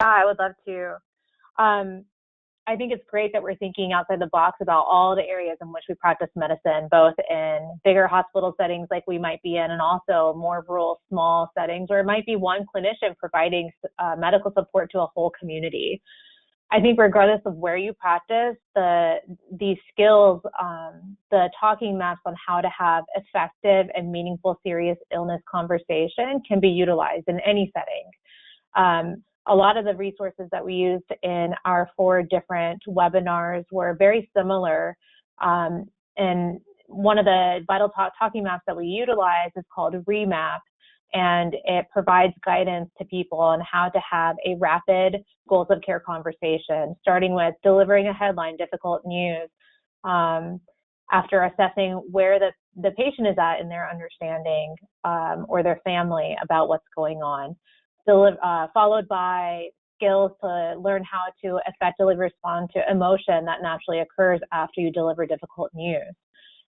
Yeah, I would love to. I think it's great that we're thinking outside the box about all the areas in which we practice medicine, both in bigger hospital settings like we might be in, and also more rural, small settings, where it might be one clinician providing medical support to a whole community. I think regardless of where you practice, these skills, the talking maps on how to have effective and meaningful serious illness conversation can be utilized in any setting. A lot of the resources that we used in our 4 different webinars were very similar. And one of the Vital Talk talking maps that we utilize is called Remap, and it provides guidance to people on how to have a rapid goals of care conversation, starting with delivering a headline, difficult news, after assessing where the patient is at in their understanding or their family about what's going on. Followed by skills to learn how to effectively respond to emotion that naturally occurs after you deliver difficult news.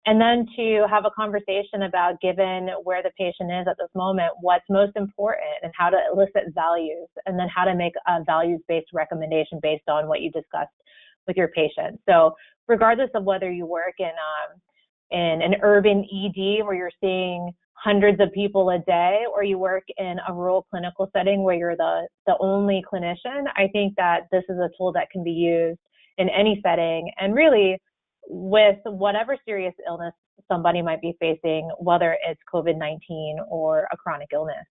And then to have a conversation about, given where the patient is at this moment, what's most important and how to elicit values, and then how to make a values-based recommendation based on what you discussed with your patient. So regardless of whether you work in an urban ED where you're seeing hundreds of people a day, or you work in a rural clinical setting where you're the only clinician, I think that this is a tool that can be used in any setting, and really with whatever serious illness somebody might be facing, whether it's COVID-19 or a chronic illness.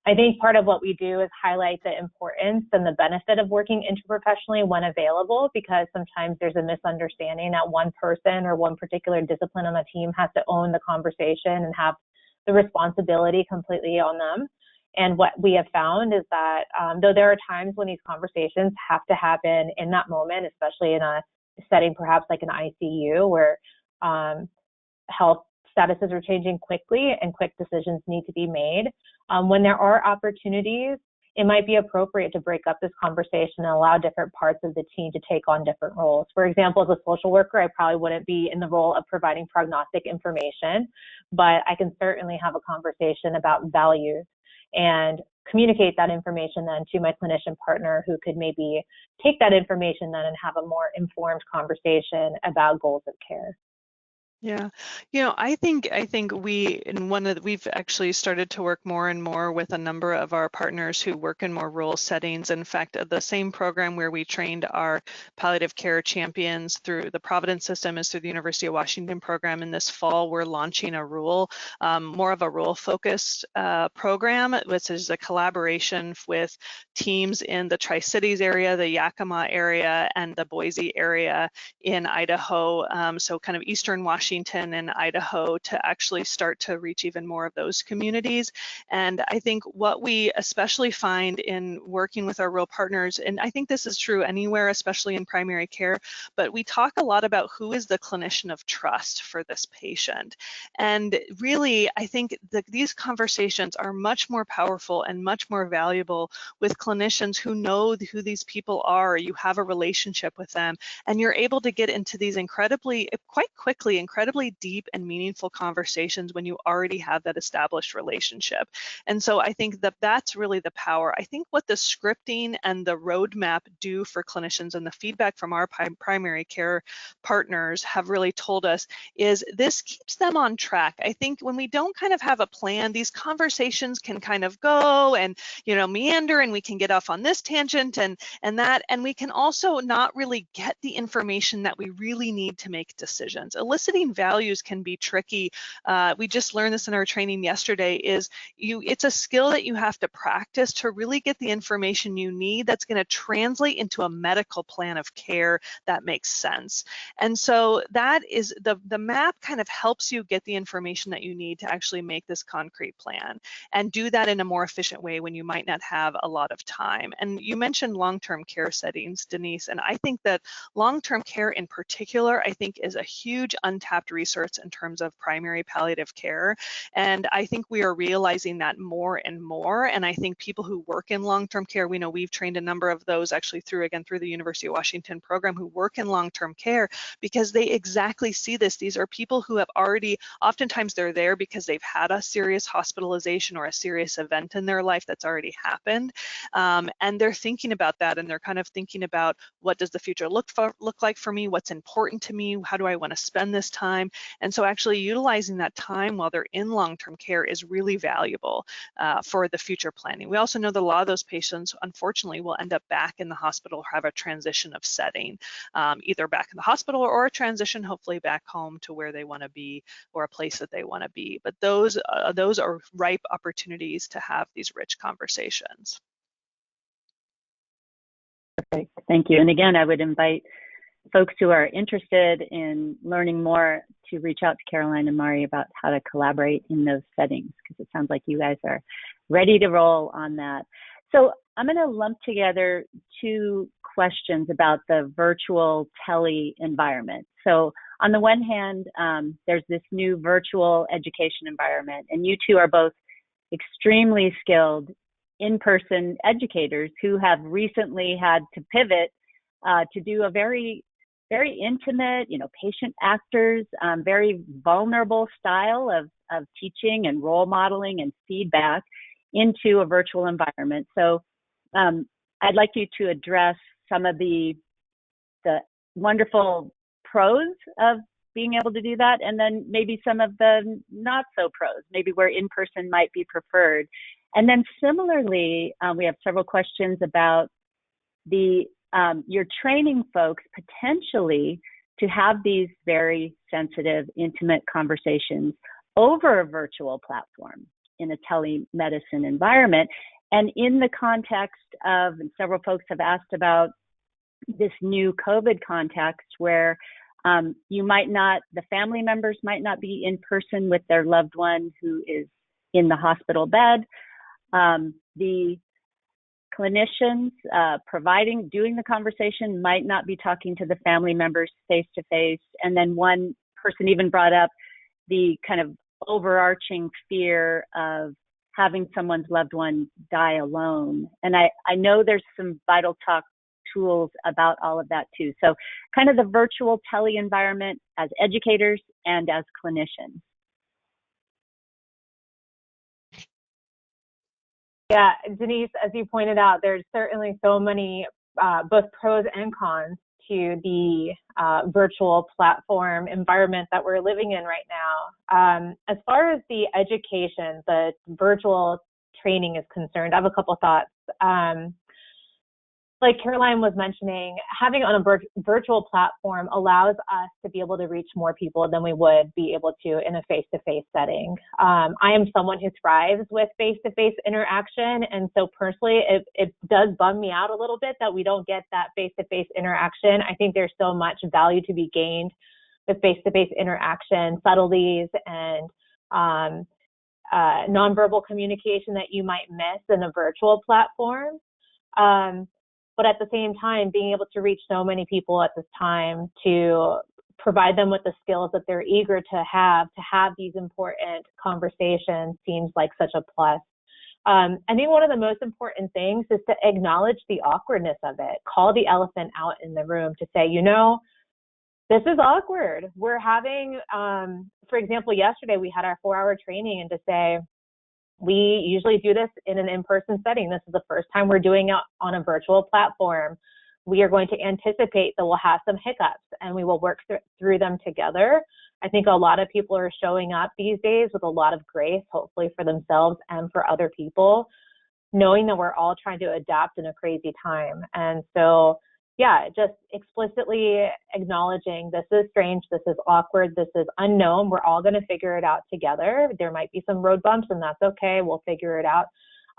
I think part of what we do is highlight the importance and the benefit of working interprofessionally when available, because sometimes there's a misunderstanding that one person or one particular discipline on the team has to own the conversation and have the responsibility completely on them. And what we have found is that though there are times when these conversations have to happen in that moment, especially in a setting perhaps like an ICU where health statuses are changing quickly and quick decisions need to be made. When there are opportunities, it might be appropriate to break up this conversation and allow different parts of the team to take on different roles. For example, as a social worker, I probably wouldn't be in the role of providing prognostic information, but I can certainly have a conversation about values and communicate that information then to my clinician partner, who could maybe take that information then and have a more informed conversation about goals of care. Yeah, I think we've actually started to work more and more with a number of our partners who work in more rural settings. In fact, the same program where we trained our palliative care champions through the Providence system is through the University of Washington program. And this fall, we're launching more of a rural focused program, which is a collaboration with teams in the Tri-Cities area, the Yakima area, and the Boise area in Idaho. So kind of Eastern Washington and Idaho, to actually start to reach even more of those communities. And I think what we especially find in working with our rural partners, and I think this is true anywhere, especially in primary care, but we talk a lot about who is the clinician of trust for this patient. And really, I think that these conversations are much more powerful and much more valuable with clinicians who know who these people are, you have a relationship with them, and you're able to get into these quite quickly, incredibly incredibly deep and meaningful conversations when you already have that established relationship. And so I think that that's really the power. I think what the scripting and the roadmap do for clinicians and the feedback from our primary care partners have really told us is this keeps them on track. I think when we don't kind of have a plan, these conversations can kind of go and, you know, meander, and we can get off on this tangent and that, and we can also not really get the information that we really need to make decisions. Eliciting values can be tricky. We just learned this in our training yesterday, is it's a skill that you have to practice to really get the information you need that's going to translate into a medical plan of care that makes sense. And so that is the map kind of helps you get the information that you need to actually make this concrete plan and do that in a more efficient way when you might not have a lot of time. And you mentioned long-term care settings, Denise, and I think that long-term care in particular, I think is a huge untapped resource in terms of primary palliative care. And I think we are realizing that more and more. And I think people who work in long-term care, we know we've trained a number of those actually through the University of Washington program who work in long-term care, because they exactly see this. These are people who have already, oftentimes they're there because they've had a serious hospitalization or a serious event in their life that's already happened. And they're thinking about that, and they're kind of thinking about, what does the future look like for me? What's important to me? How do I want to spend this time? And so actually utilizing that time while they're in long-term care is really valuable for the future planning. We also know that a lot of those patients, unfortunately, will end up back in the hospital or have a transition of setting, either back in the hospital or a transition, hopefully back home to where they want to be or a place that they want to be. But those are ripe opportunities to have these rich conversations. Perfect. Thank you. And again, I would invite folks who are interested in learning more to reach out to Caroline and Mari about how to collaborate in those settings, because it sounds like you guys are ready to roll on that. So I'm going to lump together two questions about the virtual tele environment. So on the one hand, there's this new virtual education environment, and you two are both extremely skilled in-person educators who have recently had to pivot to do a very intimate, patient actors, very vulnerable style of teaching and role modeling and feedback into a virtual environment. So I'd like you to address some of the wonderful pros of being able to do that, and then maybe some of the not so pros, maybe where in-person might be preferred. And then similarly, we have several questions about your training folks potentially to have these very sensitive, intimate conversations over a virtual platform in a telemedicine environment. And in the context of, and several folks have asked about this new COVID context where the family members might not be in person with their loved one who is in the hospital bed. The clinicians doing the conversation might not be talking to the family members face to face. And then one person even brought up the kind of overarching fear of having someone's loved one die alone. And I know there's some Vital Talk tools about all of that too. So kind of the virtual tele environment as educators and as clinicians. Yeah, Denise, as you pointed out, there's certainly so many both pros and cons to the virtual platform environment that we're living in right now. As far as the education, the virtual training is concerned, I have a couple thoughts. Like Caroline was mentioning, having on a virtual platform allows us to be able to reach more people than we would be able to in a face-to-face setting. I am someone who thrives with face-to-face interaction, and so personally, it does bum me out a little bit that we don't get that face-to-face interaction. I think there's so much value to be gained with face-to-face interaction, subtleties, and nonverbal communication that you might miss in a virtual platform. But at the same time, being able to reach so many people at this time to provide them with the skills that they're eager to have these important conversations seems like such a plus. I think one of the most important things is to acknowledge the awkwardness of it, call the elephant out in the room to say, this is awkward. We're having, for example, yesterday we had our 4-hour training, and to say, we usually do this in an in-person setting. This is the first time we're doing it on a virtual platform. We are going to anticipate that we'll have some hiccups, and we will work through them together. I think a lot of people are showing up these days with a lot of grace, hopefully for themselves and for other people, knowing that we're all trying to adapt in a crazy time. And so, yeah, just explicitly acknowledging this is strange, this is awkward, this is unknown. We're all going to figure it out together. There might be some road bumps, and that's okay. We'll figure it out.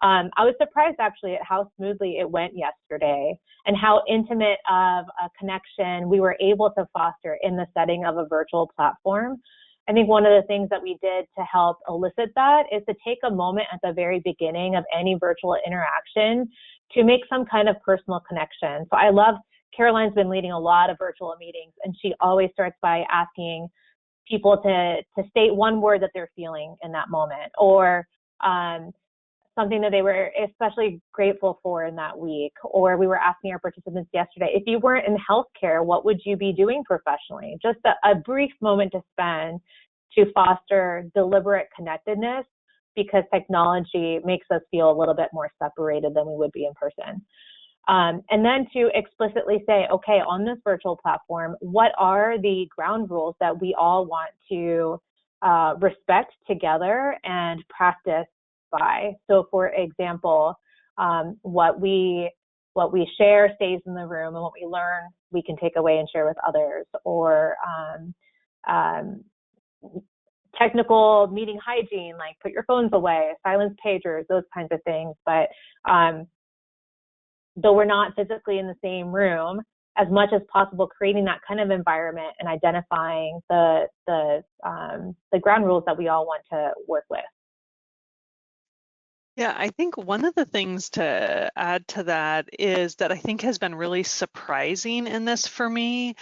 I was surprised actually at how smoothly it went yesterday and how intimate of a connection we were able to foster in the setting of a virtual platform. I think one of the things that we did to help elicit that is to take a moment at the very beginning of any virtual interaction to make some kind of personal connection. So I love, Caroline's been leading a lot of virtual meetings, and she always starts by asking people to state one word that they're feeling in that moment, or something that they were especially grateful for in that week. Or we were asking our participants yesterday, if you weren't in healthcare, what would you be doing professionally? Just a brief moment to spend to foster deliberate connectedness, because technology makes us feel a little bit more separated than we would be in person. And then to explicitly say, okay, on this virtual platform, what are the ground rules that we all want to respect together and practice by? So for example, what we share stays in the room, and what we learn we can take away and share with others. Or technical meeting hygiene, like put your phones away, silence pagers, those kinds of things. But though we're not physically in the same room, as much as possible, creating that kind of environment and identifying the ground rules that we all want to work with. Yeah, I think one of the things to add to that is that I think has been really surprising in this for me,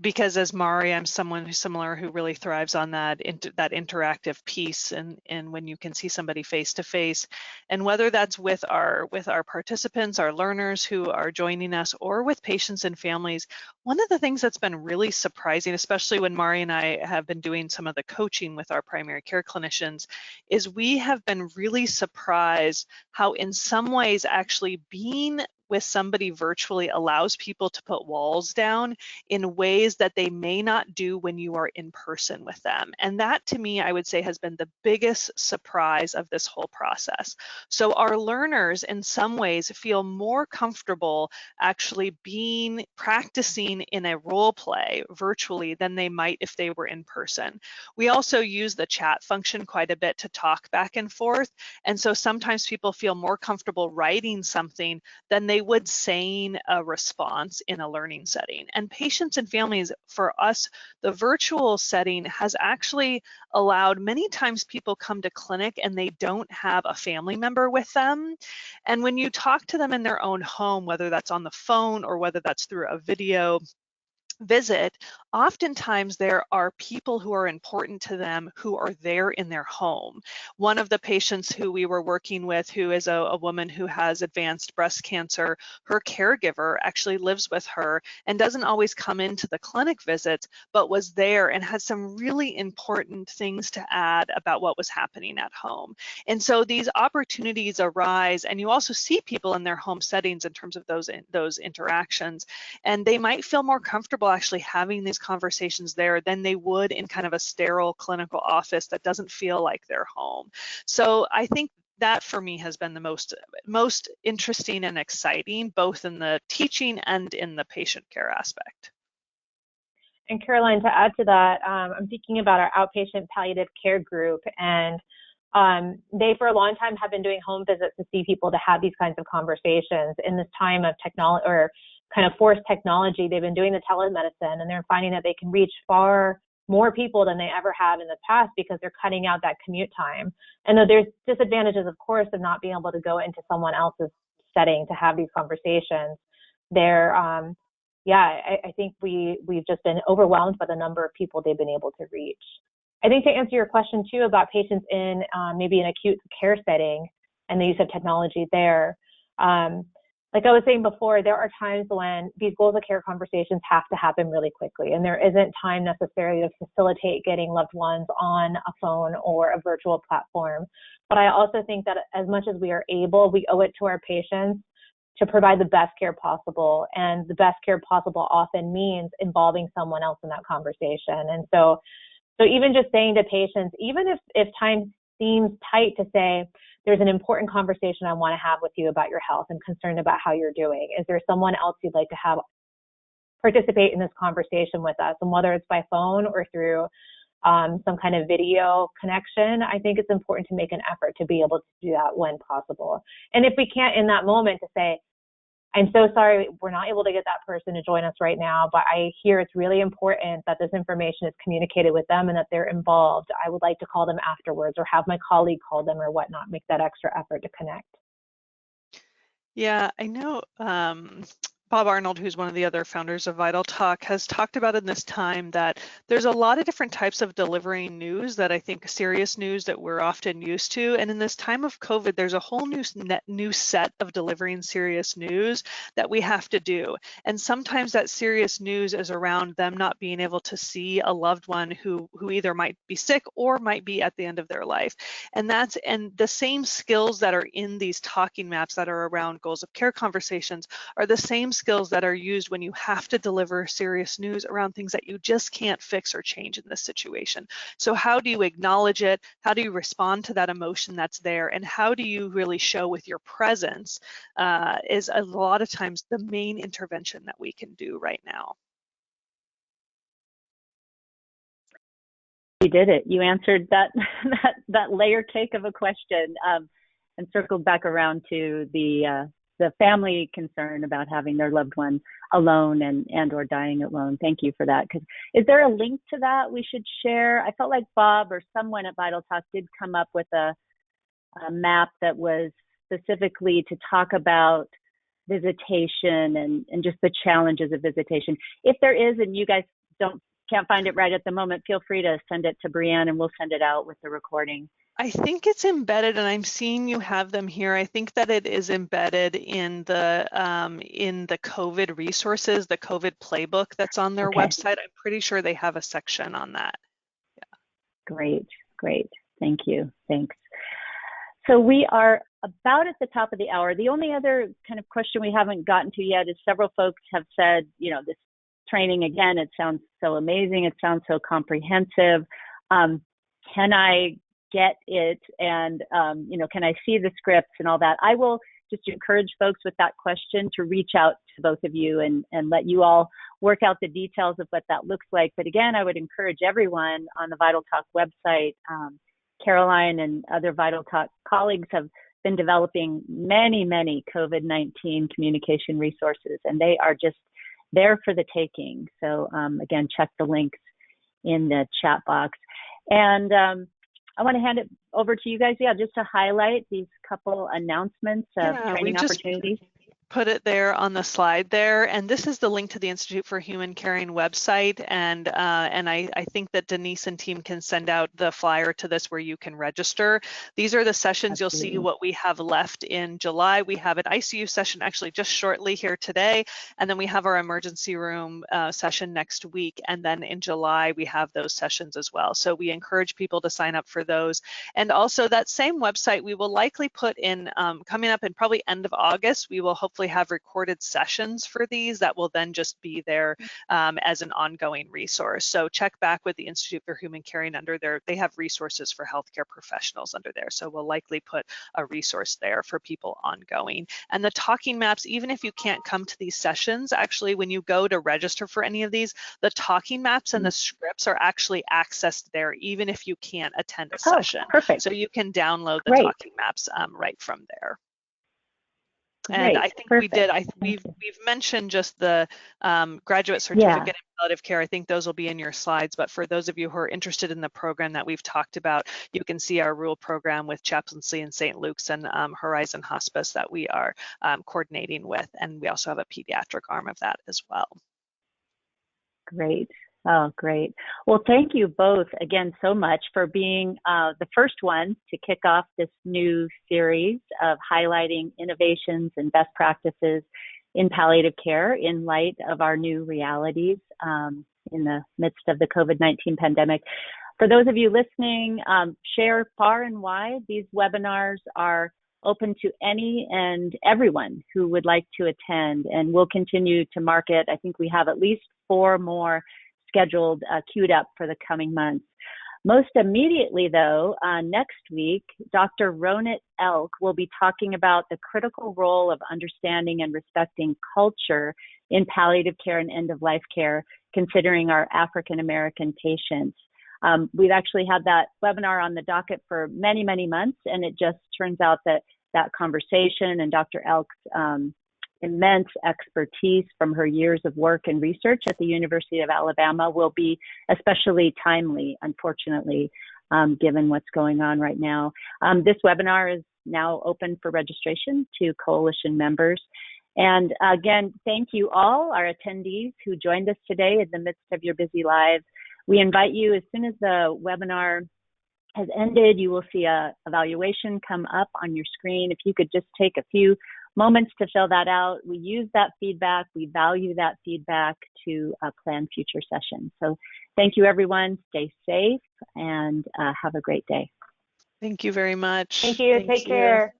because as Mari, I'm someone who's similar, who really thrives on that interactive piece, and when you can see somebody face to face, and whether that's with our participants, our learners who are joining us, or with patients and families. One of the things that's been really surprising, especially when Mari and I have been doing some of the coaching with our primary care clinicians, is we have been really surprised how in some ways actually being with somebody virtually allows people to put walls down in ways that they may not do when you are in person with them. And that, to me, I would say has been the biggest surprise of this whole process. So our learners in some ways feel more comfortable actually practicing in a role play virtually than they might if they were in person. We also use the chat function quite a bit to talk back and forth. And so sometimes people feel more comfortable writing something than they would saying a response in a learning setting. And patients and families, for us, the virtual setting has actually allowed, many times people come to clinic and they don't have a family member with them. And when you talk to them in their own home, whether that's on the phone or whether that's through a video visit, oftentimes there are people who are important to them who are there in their home. One of the patients who we were working with, who is a woman who has advanced breast cancer, her caregiver actually lives with her and doesn't always come into the clinic visits, but was there and had some really important things to add about what was happening at home. And so these opportunities arise, and you also see people in their home settings in terms of those interactions, and they might feel more comfortable actually having these conversations there than they would in kind of a sterile clinical office that doesn't feel like their home. So I think that for me has been the most interesting and exciting, both in the teaching and in the patient care aspect. And Caroline, to add to that, I'm thinking about our outpatient palliative care group, and they for a long time have been doing home visits to see people, to have these kinds of conversations. In this time of technology, or kind of forced technology, they've been doing the telemedicine, and they're finding that they can reach far more people than they ever have in the past because they're cutting out that commute time. And though there's disadvantages, of course, of not being able to go into someone else's setting to have these conversations, I think we've just been overwhelmed by the number of people they've been able to reach. I think to answer your question too about patients in maybe an acute care setting and the use of technology there, like I was saying before, there are times when these goals of care conversations have to happen really quickly, and there isn't time necessarily to facilitate getting loved ones on a phone or a virtual platform. But I also think that as much as we are able, we owe it to our patients to provide the best care possible. And the best care possible often means involving someone else in that conversation. And so even just saying to patients, even if time seems tight, to say, there's an important conversation I want to have with you about your health and concerned about how you're doing. Is there someone else you'd like to have participate in this conversation with us? And whether it's by phone or through some kind of video connection, I think it's important to make an effort to be able to do that when possible. And if we can't in that moment, to say, I'm so sorry, we're not able to get that person to join us right now, but I hear it's really important that this information is communicated with them and that they're involved. I would like to call them afterwards, or have my colleague call them, or whatnot, make that extra effort to connect. Yeah, I know Bob Arnold, who's one of the other founders of Vital Talk, has talked about in this time that there's a lot of different types of delivering news that I think serious news that we're often used to. And in this time of COVID, there's a whole new set of delivering serious news that we have to do. And sometimes that serious news is around them not being able to see a loved one who either might be sick or might be at the end of their life. And the same skills that are in these talking maps that are around goals of care conversations are the same skills that are used when you have to deliver serious news around things that you just can't fix or change in this situation. So how do you acknowledge it? How do you respond to that emotion that's there? And how do you really show with your presence is a lot of times the main intervention that we can do right now. You did it. You answered that layer cake of a question, and circled back around to the family concern about having their loved one alone and or dying alone. Thank you for that. Because is there a link to that we should share? I felt like Bob or someone at Vital Talk did come up with a map that was specifically to talk about visitation and just the challenges of visitation. If there is, and you guys can't find it right at the moment, feel free to send it to Brianne and we'll send it out with the recording. I think it's embedded, and I'm seeing you have them here. I think that it is embedded in the COVID resources, the COVID playbook that's on their website. I'm pretty sure they have a section on that. Yeah. Great. Thank you. Thanks. So we are about at the top of the hour. The only other kind of question we haven't gotten to yet is several folks have said, this training, again, it sounds so amazing. It sounds so comprehensive. Can I get it? And, can I see the scripts and all that? I will just encourage folks with that question to reach out to both of you and let you all work out the details of what that looks like. But again, I would encourage everyone on the Vital Talk website. Caroline and other Vital Talk colleagues have been developing many COVID-19 communication resources, and they are just there for the taking. So again, check the links in the chat box. And I want to hand it over to you guys, just to highlight these couple announcements of training opportunities. Put it there on the slide there, and this is the link to the Institute for Human Caring website, and I think that Denise and team can send out the flyer to this where you can register. These are the sessions. Absolutely. You'll see what we have left in July. We have an ICU session actually just shortly here today, and then we have our emergency room session next week, and then in July we have those sessions as well. So we encourage people to sign up for those. And also that same website we will likely put in coming up in probably end of August. We will hopefully have recorded sessions for these that will then just be there as an ongoing resource. So check back with the Institute for Human Caring under there. They have resources for healthcare professionals under there. So we'll likely put a resource there for people ongoing. And the talking maps, even if you can't come to these sessions, actually when you go to register for any of these, the talking maps and the scripts are actually accessed there, even if you can't attend a session. Perfect. So you can download the talking maps right from there. And I think we did. We've mentioned just the graduate certificate in palliative care. I think those will be in your slides. But for those of you who are interested in the program that we've talked about, you can see our rural program with chaplaincy in St. Luke's and Horizon Hospice that we are coordinating with. And we also have a pediatric arm of that as well. Great. Oh, great. Well, thank you both again so much for being the first ones to kick off this new series of highlighting innovations and best practices in palliative care in light of our new realities in the midst of the COVID-19 pandemic. For those of you listening, share far and wide. These webinars are open to any and everyone who would like to attend, and we'll continue to market. I think we have at least 4 more scheduled, queued up for the coming months. Most immediately, though, next week, Dr. Ronit Elk will be talking about the critical role of understanding and respecting culture in palliative care and end-of-life care, considering our African American patients. We've actually had that webinar on the docket for many, many months, and it just turns out that that conversation and Dr. Elk's immense expertise from her years of work and research at the University of Alabama will be especially timely, unfortunately, given what's going on right now. This webinar is now open for registration to coalition members. And again, thank you all, our attendees who joined us today in the midst of your busy lives. We invite you, as soon as the webinar has ended, you will see a evaluation come up on your screen. If you could just take a few moments to fill that out. We use that feedback. We value that feedback to plan future sessions. So thank you, everyone. Stay safe and have a great day. Thank you very much. Thank you. Take care.